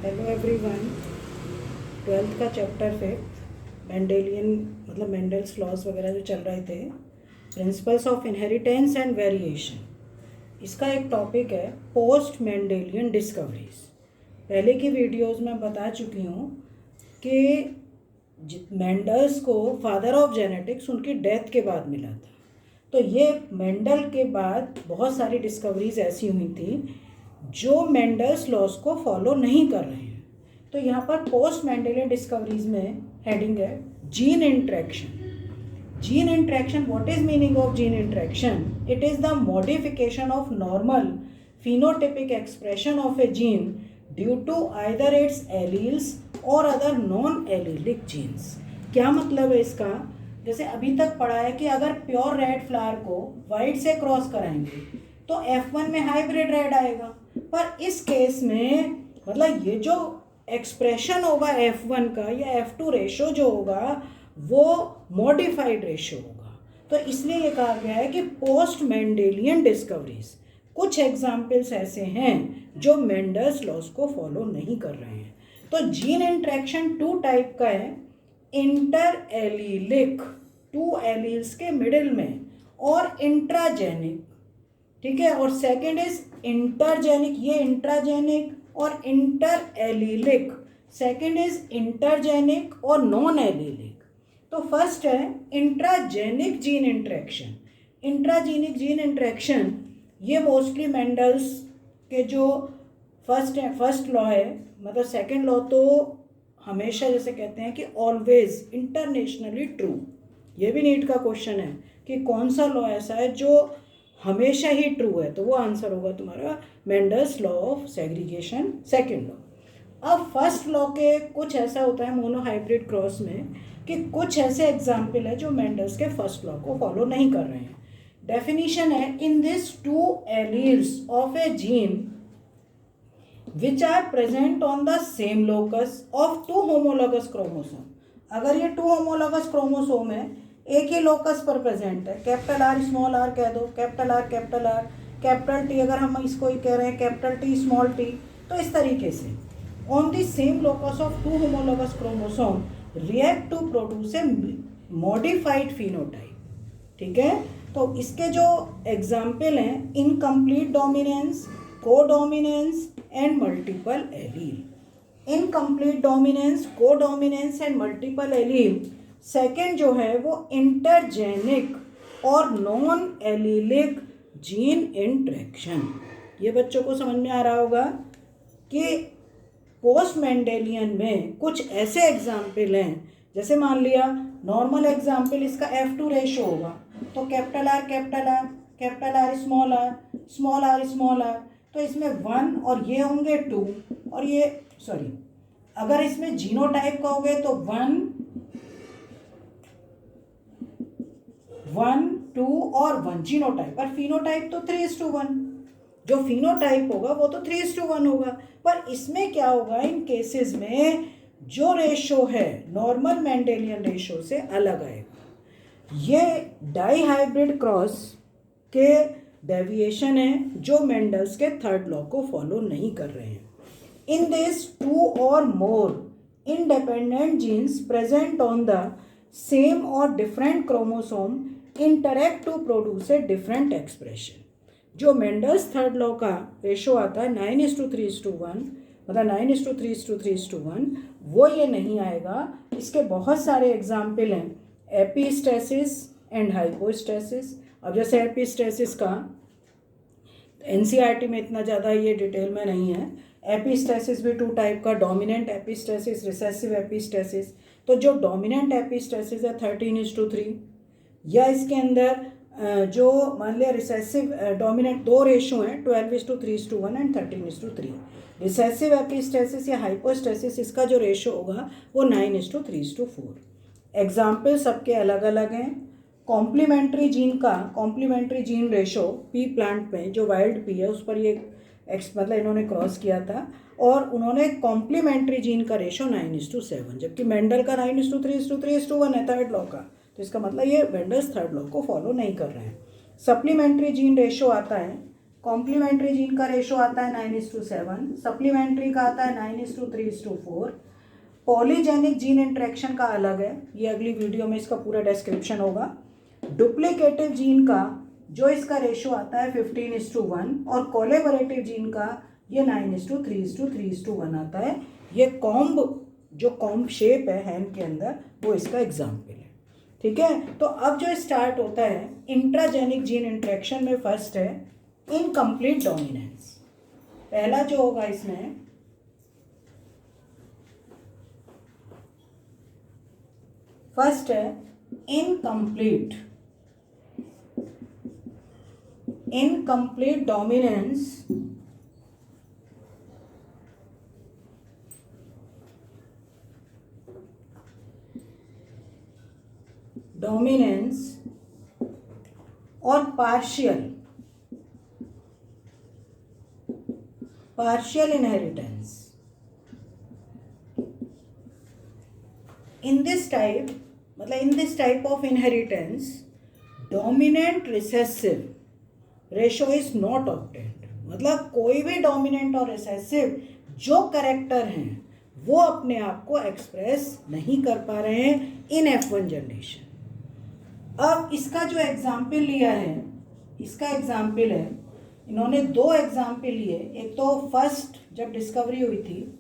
Hello everyone. Twelfth का chapter 5 Mendelian मतलब Mendel's laws वगैरह जो चल रहे थे, principles of inheritance and variation, इसका एक टॉपिक है पोस्ट मेंडेलियन डिस्कवरीज। पहले की वीडियोस में बता चुकी हूँ कि मेंडल्स को फादर ऑफ जेनेटिक्स उनकी डेथ के बाद मिला था। तो ये मेंडल के बाद बहुत सारी डिस्कवरीज ऐसी हुई थी जो मेंडल्स लॉज को फॉलो नहीं कर रहे हैं। तो यहाँ पर पोस्ट मेंडेलियन डिस्कवरीज में हेडिंग है gene interaction. Gene interaction, what is meaning of gene interaction? It is the modification of normal phenotypic expression of a gene due to either its alleles or other non-allelic genes। क्या मतलब है इसका? जैसे अभी तक पढ़ा है कि अगर प्योर रेड फ्लावर को वाइट से क्रॉस कराएंगे तो F1 में हाइब्रिड रेड आएगा, पर इस केस में मतलब ये जो एक्सप्रेशन होगा F1 का या F2 रेशो जो होगा वो मॉडिफाइड रेशो होगा। तो इसलिए ये कहा गया है कि पोस्ट मेंडेलियन डिस्कवरीज, कुछ एग्जाम्पल्स ऐसे हैं जो मेंडल्स लॉज को फॉलो नहीं कर रहे हैं। तो जीन इंटरेक्शन टू टाइप का है, इंटर एलीलिक, टू एलील्स के मिडिल में, और इंट्राजेनिक, ठीक है, और सेकंड इज इंटरजेनिक, ये इंट्राजेनिक और inter allelic, second is intergenic और नॉन एलीलिक। तो फर्स्ट है intragenic gene interaction. Intragenic gene interaction ये मोस्टली मेंडल्स के जो फर्स्ट लॉ है, मतलब सेकंड लॉ तो हमेशा जैसे कहते हैं कि ऑलवेज इंटरनेशनली ट्रू। ये भी नीट का क्वेश्चन है कि कौन सा लॉ ऐसा है जो हमेशा ही ट्रू है, तो वो आंसर होगा तुम्हारा Mendel's law of segregation, second law. अब फर्स्ट लॉ के कुछ ऐसा होता है मोनोहाइब्रिड क्रॉस में कि कुछ ऐसे एग्जाम्पल है जो मेंडल्स के फर्स्ट लॉ को फॉलो नहीं कर रहे हैं। डेफिनेशन है, in this two alleles of a gene which are present on the same locus of two homologous chromosome. अगर ये टू होमोलॉगस क्रोमोसोम है, एक ही लोकस पर प्रेजेंट है, कैपिटल आर स्मॉल आर कह दो, कैपिटल आर कैपिटल टी, अगर हम इसको ही कह रहे हैं कैपिटल टी स्मॉल टी, तो इस तरीके से on the same locus of two homologous chromosome react to produce a modified phenotype. ठीक है, तो इसके जो एग्जाम्पल हैं incomplete dominance, codominance and multiple allele. Incomplete dominance, codominance and multiple allele. Second जो है वो इंटरजेनिक और नॉन एलीलिक जीन इंटरेक्शन। ये बच्चों को समझ में आ रहा होगा कि पोस्ट मेंडेलियन में कुछ ऐसे एग्जाम्पल हैं, जैसे मान लिया नॉर्मल एग्जाम्पल इसका F2 रेशो होगा, तो कैपिटल आर स्मॉल आर, तो इसमें 1 और ये होंगे 2, और ये अगर इसमें जीनोटाइप का हो गए तो 1, 2 और 1 जीनोटाइप, और फिनोटाइप तो 3:1। जो फिनोटाइप होगा वो तो 3:1 होगा, पर इसमें क्या होगा, इन केसेस में जो रेशो है नॉर्मल मेंडेलियन रेशो से अलग आएगा। ये डाई हाइब्रिड क्रॉस के डेविएशन है जो मेंडल्स के थर्ड लॉ को फॉलो नहीं कर रहे हैं। इन this two or more independent genes present on the same or different chromosome interact to produce a different expression. जो मेंडल्स थर्ड लॉ का रेशो आता है 9:3:1, मतलब 9:3:3:1, वो ये नहीं आएगा। इसके बहुत सारे एग्जाम्पल हैं, एपिस्टेसिस एंड हाइपोस्टेसिस। अब जैसे एपिस्टेसिस का एनसीईआरटी में इतना ज़्यादा ये डिटेल में नहीं है। एपिस्टेसिस भी टू टाइप का, डोमिनेंट एपिस्टेसिस, रिसेसिव एपिस्टेसिस। तो जो डोमिनेंट एपिस्टेसिस है 13:3, या इसके अंदर जो मान लिया रिसेसिव डोमिनेंट दो रेशो हैं 12:3:1 एंड 13:3। रिसेसिव एपिस्टेसिस या हाइपोस्टेसिस इसका जो रेशो होगा वो 9:3:4। एग्जाम्पल सबके अलग अलग हैं। Complementary gene ratio P plant में जो वाइल्ड पी है उस पर ये मतलब इन्होंने क्रॉस किया था, और उन्होंने कॉम्प्लीमेंट्री जीन का रेशो 9:7, जबकि मेंडल का 9:3:3:1 है थर्ड लॉ का। तो इसका मतलब ये मेंडल्स थर्ड लॉ को फॉलो नहीं कर रहे हैं। सप्लीमेंट्री जीन रेशो आता है कॉम्प्लीमेंट्री जीन का रेशो आता है 9:7, सप्लीमेंट्री का आता है 9:3:4। पॉलीजेनिक जीन इंटरेक्शन का अलग है, ये अगली वीडियो में इसका पूरा डिस्क्रिप्शन होगा। डुप्लीकेटिव जीन का जो इसका रेशो आता है 15:1 और कोलैबोरेटिव जीन का ये 9:3:1 आता है। ये जो कॉम्ब शेप है हैंड के अंदर वो इसका एग्जाम्पल है। ठीक है, तो अब जो स्टार्ट होता है इंट्राजेनिक जीन इंटरेक्शन में फर्स्ट है इनकम्प्लीट डोमिनेंस। पहला जो होगा इसमें फर्स्ट है इनकम्प्लीट डोमिनेंस और partial inheritance. In this type of inheritance dominant recessive ratio is not obtained. मतलब कोई भी डोमिनेंट और रिसेसिव जो कैरेक्टर हैं वो अपने आप को एक्सप्रेस नहीं कर पा रहे हैं इन F1 जनरेशन। अब इसका जो एग्जाम्पल लिया है, इसका एग्जाम्पल है, इन्होंने दो एग्जाम्पल लिए। एक तो फर्स्ट जब डिस्कवरी हुई थी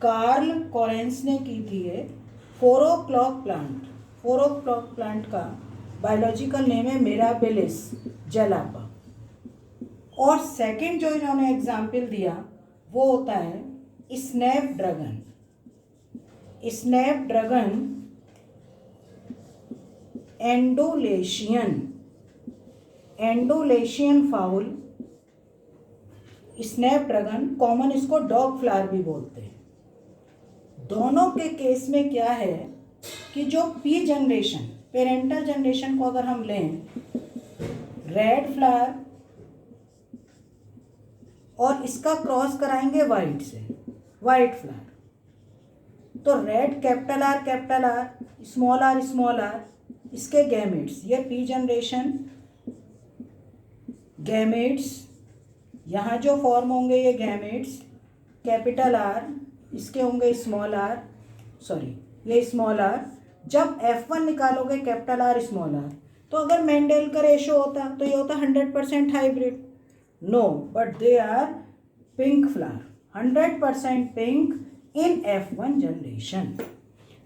कार्ल कोरेंस ने की थी ये 4 o'clock प्लांट। 4 o'clock प्लांट का बायोलॉजिकल नेम है मिराबिलिस जलापा। और सेकंड जो इन्होंने एग्जाम्पल दिया वो होता है स्नैपड्रैगन एंडोलेशियन फाउल। स्नैपड्रैगन कॉमन इसको डॉग फ्लावर भी बोलते हैं। दोनों के केस में क्या है कि जो पी जनरेशन पेरेंटल जनरेशन को अगर हम लें रेड फ्लावर और इसका क्रॉस कराएंगे वाइट से, वाइट फ्लावर, तो red capital R small R इसके गैमेट्स, ये पी जनरेशन गैमेट्स, यहाँ जो फॉर्म होंगे ये गैमेट्स कैपिटल आर, इसके होंगे स्मॉल आर, ये स्मॉल आर। जब F1 निकालोगे कैपिटल आर स्मॉल आर, तो अगर मेंडल का रेशो होता तो ये होता 100% hybrid. No, but they are pink flower, 100% pink in F1 generation.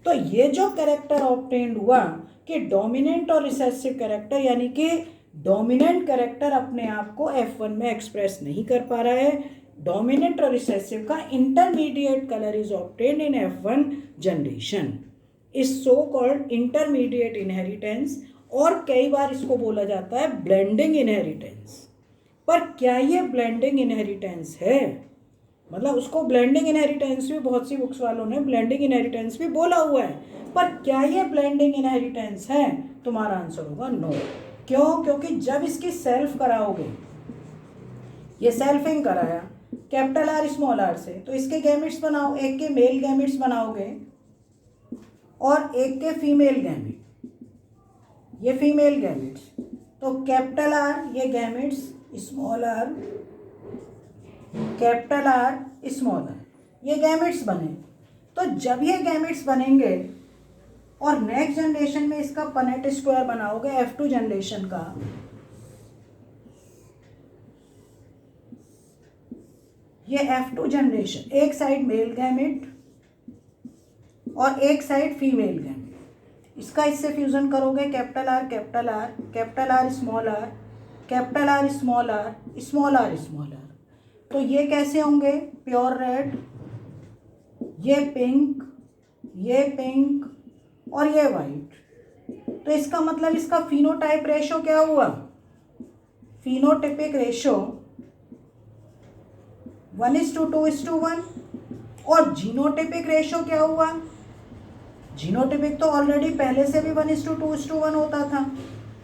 तो ये जो कैरेक्टर ऑब्टेन्ड हुआ कि डोमिनेंट और रिसेसिव कैरेक्टर, यानी कि डोमिनेंट कैरेक्टर अपने आप को F1 में एक्सप्रेस नहीं कर पा रहा है, डोमिनेंट और रिसेसिव का intermediate colour is obtained in F1 generation, इस सो कॉल्ड इंटरमीडिएट इनहेरिटेंस। और कई बार इसको बोला जाता है ब्लेंडिंग इनहेरिटेंस। पर क्या ये ब्लेंडिंग इनहेरिटेंस है? मतलब उसको ब्लेंडिंग इनहेरिटेंस भी बहुत सी बुक्स वालों ने ब्लेंडिंग इनहेरिटेंस भी बोला हुआ है, पर क्या ये ब्लेंडिंग इनहेरिटेंस है? तुम्हारा आंसर होगा नो। क्यों? क्योंकि जब इसकी सेल्फ कराओगे, ये सेल्फिंग कराया कैपिटल आर स्मॉल आर से, तो इसके गैमेट्स बनाओ, एक के मेल गैमेट्स बनाओगे और एक के फीमेल गैमेट, ये फीमेल गैमेट्स, तो कैपिटल आर ये gametes small R, capital R small R, ये गैमेट्स बने। तो जब ये गैमेट्स बनेंगे और नेक्स्ट जनरेशन में इसका पनेट स्क्वायर बनाओगे F2 जनरेशन का, ये F2 जनरेशन, एक साइड मेल गैमेट और एक साइड फीमेल गैमेट, इसका इससे फ्यूजन करोगे capital R capital R, capital R small R, capital R small R, small R small R. तो ये कैसे होंगे? प्योर रेड, ये पिंक और ये वाइट। तो इसका मतलब इसका फिनोटाइप रेशो क्या हुआ? Phenotypic ratio 1:2:1। और जीनोटाइपिक रेशो क्या हुआ? जीनोटाइपिक तो ऑलरेडी पहले से भी 1:2:1 होता था।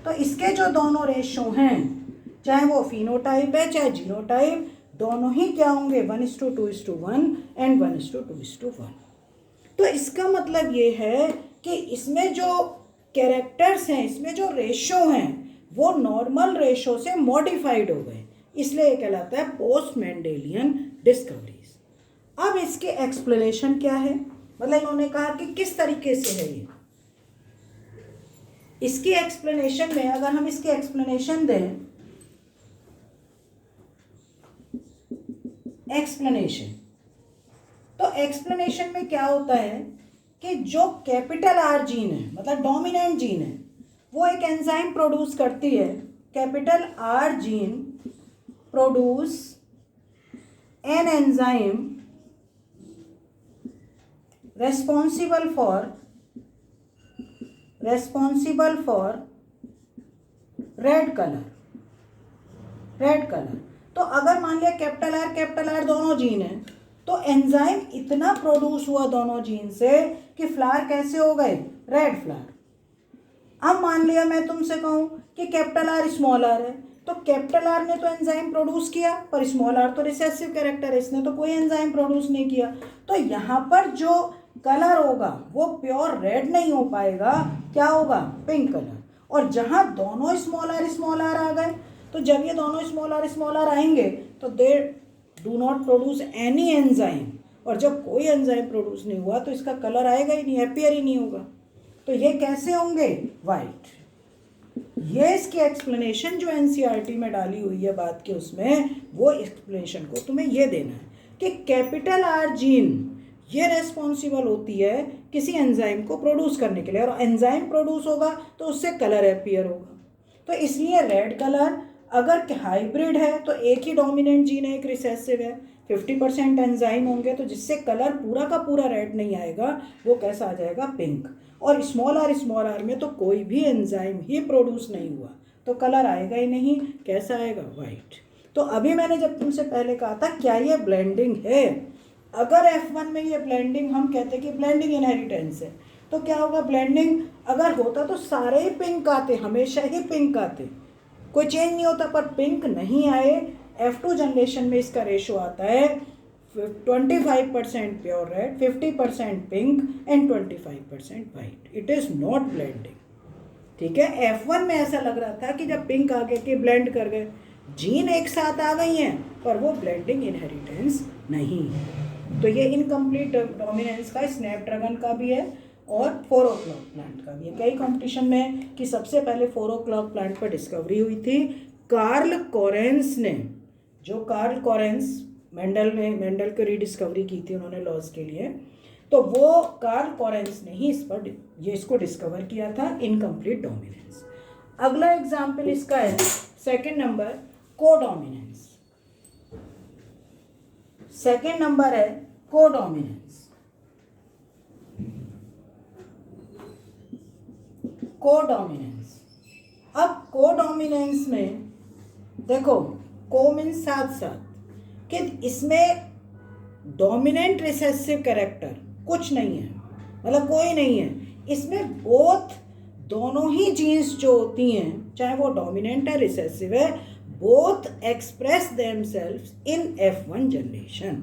तो इसके जो दोनों रेशो हैं, चाहे वो फिनोटाइप है चाहे जीनोटाइप, दोनों ही क्या होंगे? 1:2:1 एंड 1:2:1। तो इसका मतलब ये है कि इसमें जो कैरेक्टर्स हैं, इसमें जो रेशो हैं, वो नॉर्मल रेशो से मॉडिफाइड हो गए, इसलिए ये कहलाता है पोस्ट मेंडेलियन डिस्कवरीज। अब इसके एक्सप्लेनेशन क्या है, मतलब इन्होंने कहा कि किस तरीके से है ये। इसकी एक्सप्लेनेशन में अगर हम इसकी एक्सप्लेनेशन दें, एक्सप्लेनेशन, तो एक्सप्लेनेशन में क्या होता है कि जो कैपिटल आर जीन है, मतलब डोमिनेंट जीन है, वो एक एंजाइम प्रोड्यूस करती है। Capital are gene produce an enzyme responsible for red colour. तो अगर मान लिया कैपिटल आर दोनों जीन है, तो एंजाइम इतना प्रोड्यूस हुआ दोनों जीन से कि फ्लावर कैसे हो गए, रेड फ्लावर। अब मान लिया मैं तुमसे कहूं कि कैपिटल आर स्मॉल आर है, तो कैपिटल आर ने तो एंजाइम प्रोड्यूस किया, पर स्मॉल आर तो रिसेसिव कैरेक्टर है, इसने तो कोई एंजाइम प्रोड्यूस नहीं किया। तो यहाँ पर जो कलर होगा वो प्योर रेड नहीं हो पाएगा, क्या होगा, पिंक कलर। और जहाँ दोनों स्मॉल आर आ गए, तो जब ये दोनों स्मॉल आर आएंगे तो they do not produce any enzyme, और जब कोई एंजाइम प्रोड्यूस नहीं हुआ तो इसका कलर आएगा ही नहीं, अपीयर ही नहीं होगा। तो ये कैसे होंगे, वाइट। ये इसकी एक्सप्लेनेशन जो एनसीईआरटी में डाली हुई है बात के, उसमें वो एक्सप्लेनेशन को तुम्हें ये देना है कि कैपिटल आर जीन ये रेस्पॉन्सिबल होती है किसी एंजाइम को प्रोड्यूस करने के लिए, और एंजाइम प्रोड्यूस होगा तो उससे कलर अपीयर होगा। तो इसलिए रेड कलर अगर हाइब्रिड है तो एक ही डोमिनेंट जीन है, एक रिसेसिव है, 50% एंजाइम होंगे, तो जिससे कलर पूरा का पूरा रेड नहीं आएगा, वो कैसा आ जाएगा, पिंक। और स्मॉल आर में तो कोई भी एंजाइम ही प्रोड्यूस नहीं हुआ, तो कलर आएगा ही नहीं, कैसा आएगा, वाइट। तो अभी मैंने जब तुमसे पहले कहा था क्या ये ब्लेंडिंग है, अगर F1 में ये ब्लेंडिंग, हम कहते कि ब्लेंडिंग इनहेरिटेंस है, तो क्या होगा, ब्लेंडिंग अगर होता तो सारे ही पिंक आते, हमेशा ही पिंक आते, कोई चेंज नहीं होता, पर पिंक नहीं आए। F2 जनरेशन में इसका रेशो आता है 25% pure red, 50% pink and 25% white. It is not blending, ठीक है। F1 में ऐसा लग रहा था कि जब पिंक आ गए कि ब्लेंड कर गए, जीन एक साथ आ गई हैं, पर वो ब्लेंडिंग इनहेरिटेंस नहीं है। तो ये इनकम्प्लीट डोमिनेंस का स्नैपड्रैगन का भी है और 4 o'clock प्लांट का भी है। कई कंपटीशन में कि सबसे पहले 4 o'clock प्लांट पर डिस्कवरी हुई थी कार्ल कोरेंस ने, जो कार्ल कोरेंस मेंडल को रीडिस्कवरी की थी उन्होंने लॉज के लिए, तो वो कार्ल कोरेंस ने ही इसको डिस्कवर किया था, इनकम्प्लीट डोमिनेंस। अगला एग्जाम्पल इसका है second number, codominance. Second number है कोडोमिनेंस। अब कोडोमिनेंस में देखो, को मीन्स साथ साथ, कि इसमें डोमिनेंट रिसेसिव कैरेक्टर कुछ नहीं है, मतलब कोई नहीं है। इसमें बोथ दोनों ही जीन्स जो होती हैं, चाहे वो डोमिनेंट है रिसेसिव है, बोथ एक्सप्रेस देमसेल्व्स इन F1 जनरेशन।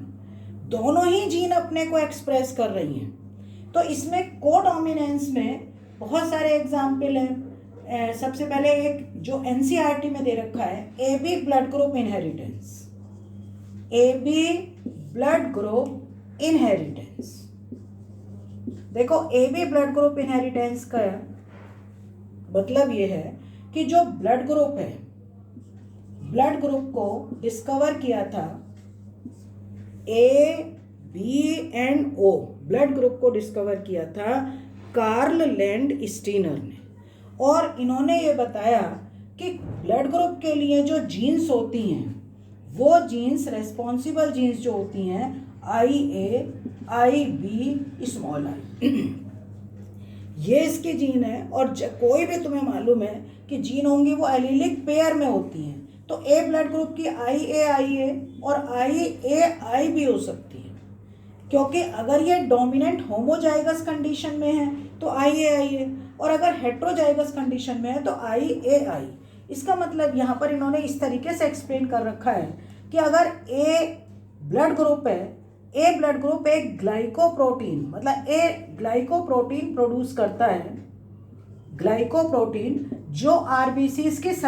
दोनों ही जीन अपने को एक्सप्रेस कर रही हैं। तो इसमें कोडोमिनेंस में बहुत सारे एग्जाम्पल हैं। सबसे पहले एक जो एनसीईआरटी में दे रखा है, AB blood group inheritance. AB blood group inheritance, देखो AB ब्लड ग्रुप इनहेरिटेंस का मतलब ये है कि जो ब्लड ग्रुप है, ब्लड ग्रुप को डिस्कवर किया था A, B and O, blood group को डिस्कवर किया था कार्ल लैंड स्टीनर ने। और इन्होंने ये बताया कि ब्लड ग्रुप के लिए जो जीन्स होती हैं, वो जीन्स रेस्पॉन्सिबल जीन्स जो होती हैं IA, IB, स्मॉल आई, ये इसकी जीन है। और कोई भी तुम्हें मालूम है कि जीन होंगी वो एलीलिक पेयर में होती हैं, तो A ब्लड ग्रुप की IA और IAI हो सकती है, क्योंकि अगर ये डोमिनेंट होमोजाइगस कंडीशन में है तो IAI है, और अगर हेट्रोजाइगस कंडीशन में है तो IAI। इसका मतलब यहाँ पर इन्होंने इस तरीके से एक्सप्लेन कर रखा है कि अगर A ब्लड ग्रुप है, A ब्लड ग्रुप एक ग्लाइकोप्रोटीन, मतलब A ग्लाइकोप्रोटीन प्रोड्यूस करता है, ग्लाइकोप्रोटीन जो आरबीसीज के